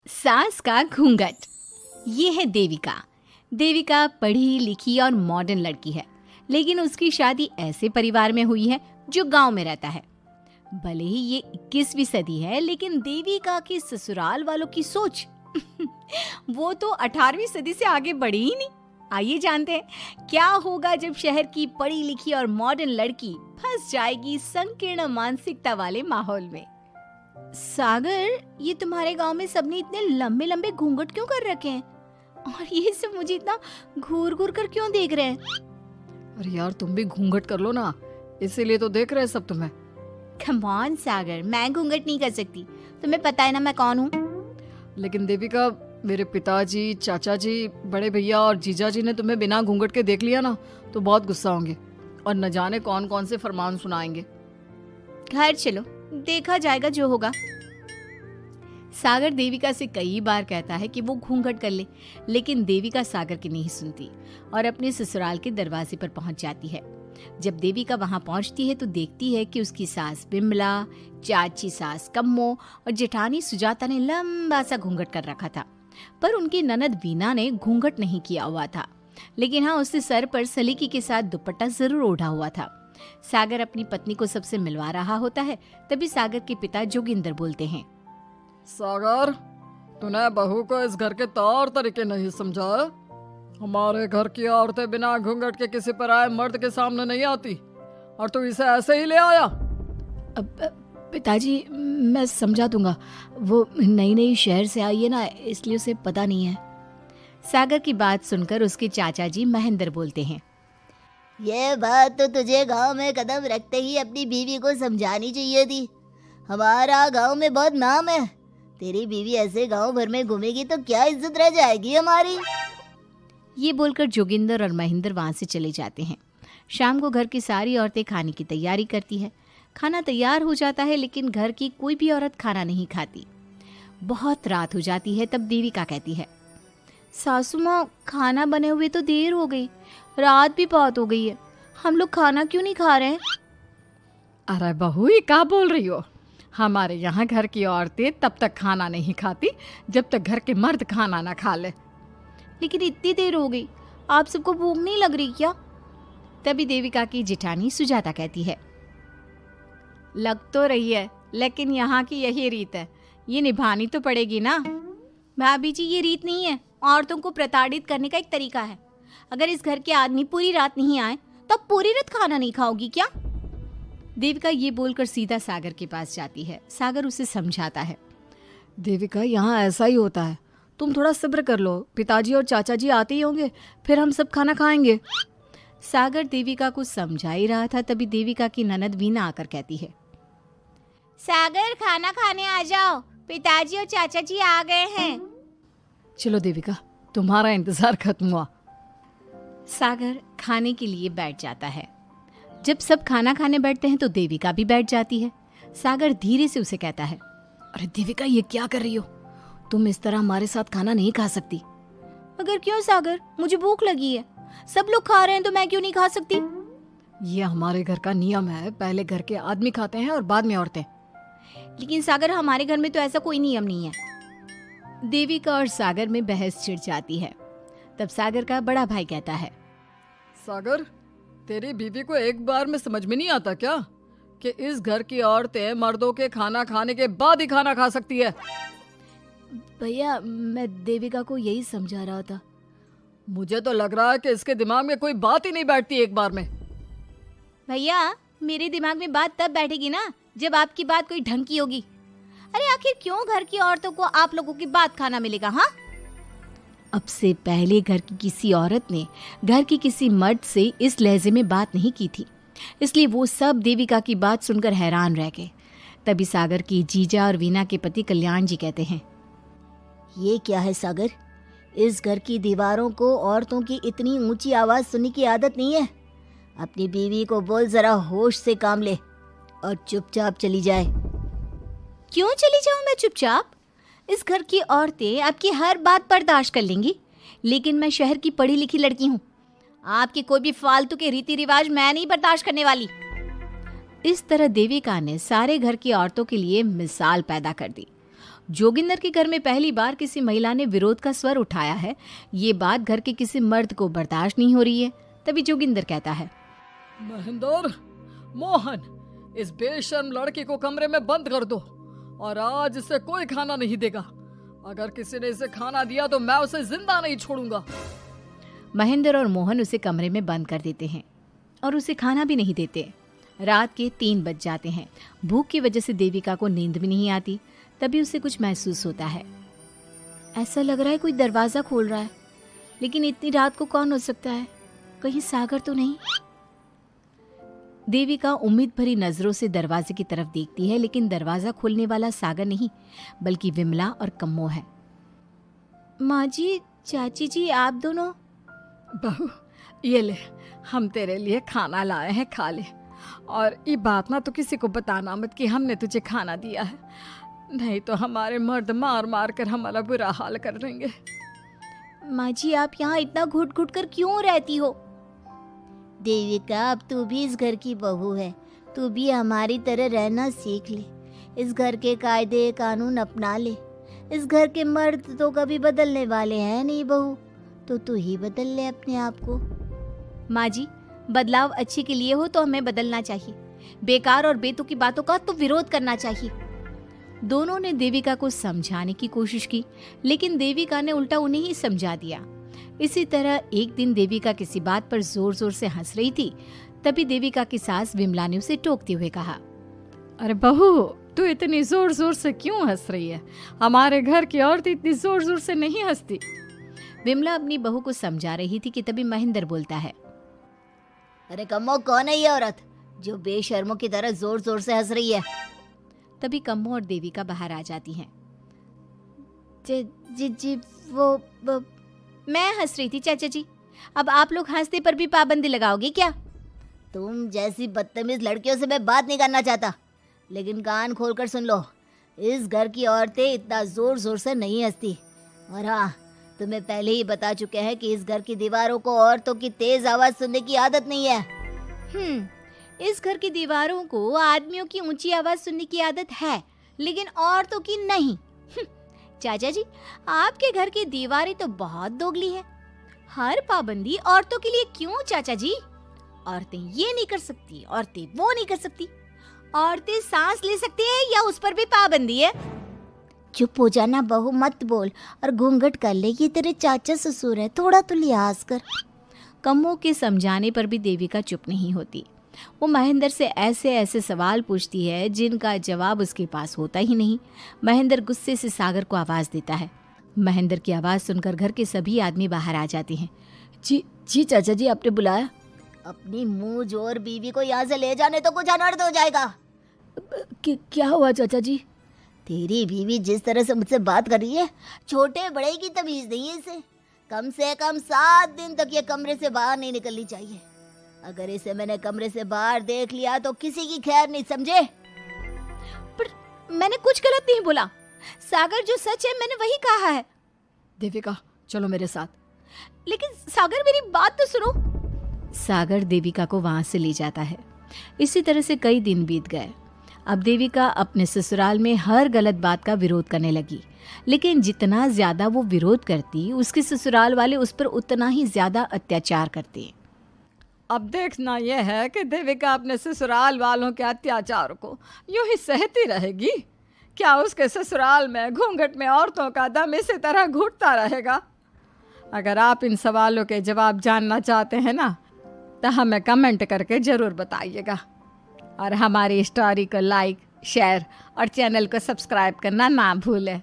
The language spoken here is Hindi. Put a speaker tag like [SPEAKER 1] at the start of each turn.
[SPEAKER 1] सास का घूंघट। ये है देविका। देविका पढ़ी लिखी और मॉडर्न लड़की है, लेकिन उसकी शादी ऐसे परिवार में हुई है जो गांव में रहता है। भले ही ये 21वीं सदी है, लेकिन देविका की ससुराल वालों की सोच वो तो 18वीं सदी से आगे बढ़ी ही नहीं। आइए जानते हैं क्या होगा जब शहर की पढ़ी लिखी और मॉडर्न लड़की फंस जाएगी संकीर्ण मानसिकता वाले माहौल में। सागर, ये तुम्हारे गांव में सबने इतने लंबे लंबे घूंघट क्यों कर रखे हैं? और ये सब मुझे इतना घूर घूर कर क्यों देख रहे हैं?
[SPEAKER 2] अरे यार, तुम भी घूंघट कर लो ना, इसीलिए तो देख रहे हैं सब तुम्हें।
[SPEAKER 1] कम ऑन सागर, मैं घूंघट नहीं कर सकती। तुम्हें पता है ना मैं कौन हूँ।
[SPEAKER 2] लेकिन देविका, मेरे पिताजी, चाचा जी, बड़े भैया और जीजा जी ने तुम्हें बिना घूंघट के देख लिया ना तो बहुत गुस्सा होंगे और न जाने कौन कौन से फरमान सुनाएंगे।
[SPEAKER 1] घर चलो, देखा जाएगा जो होगा। सागर देविका से कई बार कहता है कि वो घूंघट कर ले, लेकिन देविका सागर की नहीं सुनती और अपने ससुराल के दरवाजे पर पहुंच जाती है। जब देविका वहां पहुंचती है तो देखती है कि उसकी सास बिमला, चाची सास कम्मो और जेठानी सुजाता ने लंबा सा घूंघट कर रखा था, पर उनकी ननद वीना ने घूंघट नहीं किया हुआ था। लेकिन हाँ, उसने सर पर सलीकी के साथ दुपट्टा जरूर ओढ़ा हुआ था। सागर अपनी पत्नी को सबसे मिलवा रहा होता है, तभी सागर के पिता जोगिंदर बोलते हैं,
[SPEAKER 2] सागर, तूने बहू को इस घर के तौर तरीके नहीं समझा। हमारे घर की औरतें बिना घूंघट के किसी पर आए मर्द के सामने नहीं आती और तू इसे ऐसे ही ले आया।
[SPEAKER 1] पिताजी, मैं समझा दूंगा। वो नई नई शहर से आई है ना, इसलिए उसे पता नहीं है। सागर की बात सुनकर उसके चाचा जी महेंद्र बोलते हैं,
[SPEAKER 3] ये बात तो तुझे गांव में कदम रखते ही अपनी बीवी को समझानी चाहिए थी। हमारा गांव में बहुत नाम है। तेरी बीवी ऐसे गांव भर में घूमेगी तो क्या इज्जत रह जाएगी हमारी।
[SPEAKER 1] ये बोलकर जोगिंदर और महेंद्र वहां से चले जाते हैं। शाम को घर की सारी औरतें खाने की तैयारी करती है। खाना तैयार हो जाता है, लेकिन घर की कोई भी औरत खाना नहीं खाती। बहुत रात हो जाती है, तब देविका कहती है, सासू माँ, खाना बने हुए तो देर हो गई, रात भी बहुत हो गई है, हम लोग खाना क्यों नहीं खा रहे हैं?
[SPEAKER 2] अरे बहू, ये क्या बोल रही हो? हमारे यहाँ घर की औरतें तब तक खाना नहीं खाती जब तक घर के मर्द खाना ना खा ले।
[SPEAKER 1] लेकिन इतनी देर हो गई, आप सबको भूख नहीं लग रही क्या? तभी देविका की जेठानी सुजाता कहती है, लग तो रही है, लेकिन यहाँ की यही रीत है, ये निभानी तो पड़ेगी ना। भाभी जी, ये रीत नहीं है, औरतों को प्रताड़ित करने का एक तरीका है। अगर इस घर के आदमी पूरी रात नहीं आए तो पूरी रात खाना नहीं खाओगी क्या? देविका ये बोलकर सीधा सागर के पास जाती है। सागर उसे समझाता है,
[SPEAKER 2] देविका, यहाँ ऐसा ही होता है, तुम थोड़ा सब्र कर लो, पिताजी और चाचा जी आते ही होंगे, फिर हम सब खाना खाएंगे।
[SPEAKER 1] सागर देविका को समझा ही रहा था, तभी देविका की ननद वीना आकर कहती है, सागर, खाना खाने आ जाओ, पिताजी और चाचा जी आ गए हैं।
[SPEAKER 2] चलो देविका, तुम्हारा इंतजार खत्म हुआ।
[SPEAKER 1] सागर खाने के लिए बैठ जाता है। जब सब खाना खाने बैठते हैं तो देविका भी बैठ जाती है। सागर धीरे से उसे कहता है,
[SPEAKER 2] अरे देविका, ये क्या कर रही हो? तुम इस तरह हमारे साथ खाना नहीं खा सकती।
[SPEAKER 1] मगर क्यों सागर, मुझे भूख लगी है, सब लोग खा रहे हैं तो मैं क्यों नहीं खा सकती?
[SPEAKER 2] ये हमारे घर का नियम है, पहले घर के आदमी खाते हैं और बाद में औरतें।
[SPEAKER 1] लेकिन सागर, हमारे घर में तो ऐसा कोई नियम नहीं है। देविका और सागर में बहस छिड़ जाती है। तब सागर का बड़ा भाई कहता है,
[SPEAKER 2] सागर, तेरी बीवी को एक बार में समझ में नहीं आता क्या कि इस घर की औरतें मर्दों के खाना खाने के बाद ही खाना खा सकती है?
[SPEAKER 1] भैया, मैं देविका को यही समझा रहा था।
[SPEAKER 2] मुझे तो लग रहा है कि इसके दिमाग में कोई बात ही नहीं बैठती एक बार में।
[SPEAKER 1] भैया, मेरे दिमाग में बात तब बैठेगी ना जब आपकी बात कोई ढंग की होगी। अरे आखिर क्यों घर की औरतों को आप लोगों की बात खाना मिलेगा? हाँ, अब से पहले घर की किसी औरत ने घर की किसी मर्द से इस लहजे में बात नहीं की थी, इसलिए वो सब देविका की बात सुनकर हैरान रह गए। तभी सागर की जीजा और वीना के पति कल्याण जी कहते हैं,
[SPEAKER 3] ये क्या है सागर, इस घर की दीवारों को औरतों की इतनी ऊंची आवाज सुनने की आदत नहीं है। अपनी बीवी को बोल जरा होश से काम ले और चुपचाप चली जाए।
[SPEAKER 1] क्यों चली जाऊं मैं चुपचाप? इस घर की औरतें आपकी हर बात बर्दाश्त कर लेंगी, लेकिन मैं शहर की पढ़ी लिखी लड़की हूँ। आपके कोई भी फालतू के रीति रिवाज मैं नहीं बर्दाश्त करने वाली। इस तरह देविका ने सारे घर की औरतों के लिए मिसाल पैदा कर दी जोगिंदर के घर में पहली बार किसी महिला ने विरोध का स्वर उठाया है, ये बात घर के किसी मर्द को बर्दाश्त नहीं हो रही है। तभी जोगिंदर कहता है,
[SPEAKER 2] महेंद्र, मोहन, इस बेशर्म लड़की को कमरे में बंद कर दो और आज इसे कोई खाना नहीं देगा। अगर किसी ने इसे खाना दिया तो मैं उसे जिंदा नहीं छोड़ूंगा।
[SPEAKER 1] महेंद्र और मोहन उसे कमरे में बंद कर देते हैं और उसे खाना भी नहीं देते। रात के 3 बज जाते हैं। भूख की वजह से देविका को नींद भी नहीं आती। तभी उसे कुछ महसूस होता है। ऐसा लग रहा है कोई दरवाजा खोल रहा है, लेकिन इतनी रात को कौन हो सकता है? कहीं सागर तो नहीं? देविका उम्मीद भरी नजरों से दरवाजे की तरफ देखती है, लेकिन दरवाजा खोलने वाला सागर नहीं बल्कि विमला और कम्मो है। माँ जी, चाची जी, आप दोनों?
[SPEAKER 2] बहू, ये ले, हम तेरे लिए खाना लाए हैं, खा ले। और ये बात ना तो किसी को बताना मत कि हमने तुझे खाना दिया है, नहीं तो हमारे मर्द मार मार कर हमारा बुरा हाल कर देंगे।
[SPEAKER 1] माँ जी, आप यहाँ इतना घुट घुट कर क्यों रहती हो?
[SPEAKER 3] देविका, अब तू भी इस घर की बहू है, तू भी हमारी तरह रहना सीख ले। इस घर के कायदे कानून अपना ले। इस घर के मर्द तो कभी बदलने वाले हैं नहीं बहू, तो तू ही बदल ले अपने आप को।
[SPEAKER 1] माँ जी, बदलाव अच्छे के लिए हो तो हमें बदलना चाहिए, बेकार और बेतुकी बातों का तो विरोध करना चाहिए। दोनों ने देविका को समझाने की कोशिश की, लेकिन देविका ने उल्टा उन्हें ही समझा दिया। इसी तरह एक दिन देविका किसी बात पर जोर जोर से हंस रही थी। तभी देविका की सास विमला ने उसे टोकते हुए कहा,
[SPEAKER 2] अरे बहू, तू इतनी जोर जोर से क्यों हंस रही है? हमारे घर की औरत इतनी जोर जोर से नहीं हंसती।
[SPEAKER 1] विमला अपनी बहू को समझा रही थी कि तभी महेंद्र बोलता है,
[SPEAKER 3] अरे कम्मो, कौन है ये औरत जो बेशर्मों की तरह जोर जोर से हंस रही है?
[SPEAKER 1] तभी कम्मो और देविका बाहर आ जाती हैं।
[SPEAKER 3] जी वो
[SPEAKER 1] मैं हंस रही थी चाचा जी, अब आप लोग हंसने पर भी पाबंदी लगाओगे क्या?
[SPEAKER 3] तुम जैसी बदतमीज लड़कियों से मैं बात नहीं करना चाहता, लेकिन कान खोलकर सुन लो, इस घर की औरतें इतना जोर जोर से नहीं हंसती। और हाँ, तुम्हें पहले ही बता चुके हैं कि इस घर की दीवारों को औरतों की तेज आवाज सुनने की आदत नहीं है।
[SPEAKER 1] इस घर की दीवारों को आदमियों की ऊंची आवाज सुनने की आदत है, लेकिन औरतों की नहीं। चाचा जी, आपके घर की दीवारें तो बहुत दोगली है। हर पाबंदी औरतों के लिए क्यों चाचा जी? औरतें ये नहीं कर सकती, औरतें वो नहीं कर सकती। औरतें सांस ले सकती है या उस पर भी पाबंदी है?
[SPEAKER 3] चुप हो जाना बहू, मत बोल और घूंघट कर ले। ये तेरे चाचा ससुर है, थोड़ा तो लिहाज कर।
[SPEAKER 1] कम्मो के समझाने पर भी देविका चुप नहीं होती। वो महेंद्र से ऐसे ऐसे सवाल पूछती है जिनका जवाब उसके पास होता ही नहीं। महेंद्र गुस्से से सागर को आवाज देता है। महेंद्र की आवाज सुनकर घर के सभी आदमी बाहर आ जाते हैं।
[SPEAKER 3] जी चाचा जी, आपने बुलाया? अपनी मुंह जोर बीवी को यहाँ से ले जाने तो कुछ अनर्थ हो जाएगा।
[SPEAKER 2] क्या हुआ चाचा जी?
[SPEAKER 3] तेरी बीवी जिस तरह से मुझसे बात कर रही है, छोटे बड़े की तमीज नहीं है इसे। कम से कम 7 दिन तक ये कमरे से बाहर नहीं निकलनी चाहिए। अगर इसे मैंने कमरे से बाहर देख लिया तो किसी की खैर नहीं, समझे?
[SPEAKER 1] पर मैंने कुछ गलत नहीं बोला। सागर, जो सच है मैंने वही कहा है।
[SPEAKER 2] देविका, चलो मेरे साथ।
[SPEAKER 1] लेकिन सागर, मेरी बात तो सुनो। सागर देविका को वहां से ले जाता है। इसी तरह से कई दिन बीत गए। अब देविका अपने ससुराल में हर गलत बात का विरोध करने लगी, लेकिन जितना ज्यादा वो विरोध करती, उसके ससुराल वाले उस पर उतना ही ज्यादा अत्याचार करते।
[SPEAKER 2] अब देखना यह है कि देविका अपने ससुराल वालों के अत्याचार को यूं ही सहती रहेगी। क्या उसके ससुराल में घूंघट में औरतों का दम इसी तरह घुटता रहेगा? अगर आप इन सवालों के जवाब जानना चाहते हैं ना, तो हमें कमेंट करके ज़रूर बताइएगा। और हमारी स्टोरी को लाइक, शेयर और चैनल को सब्सक्राइब करना ना भूलें।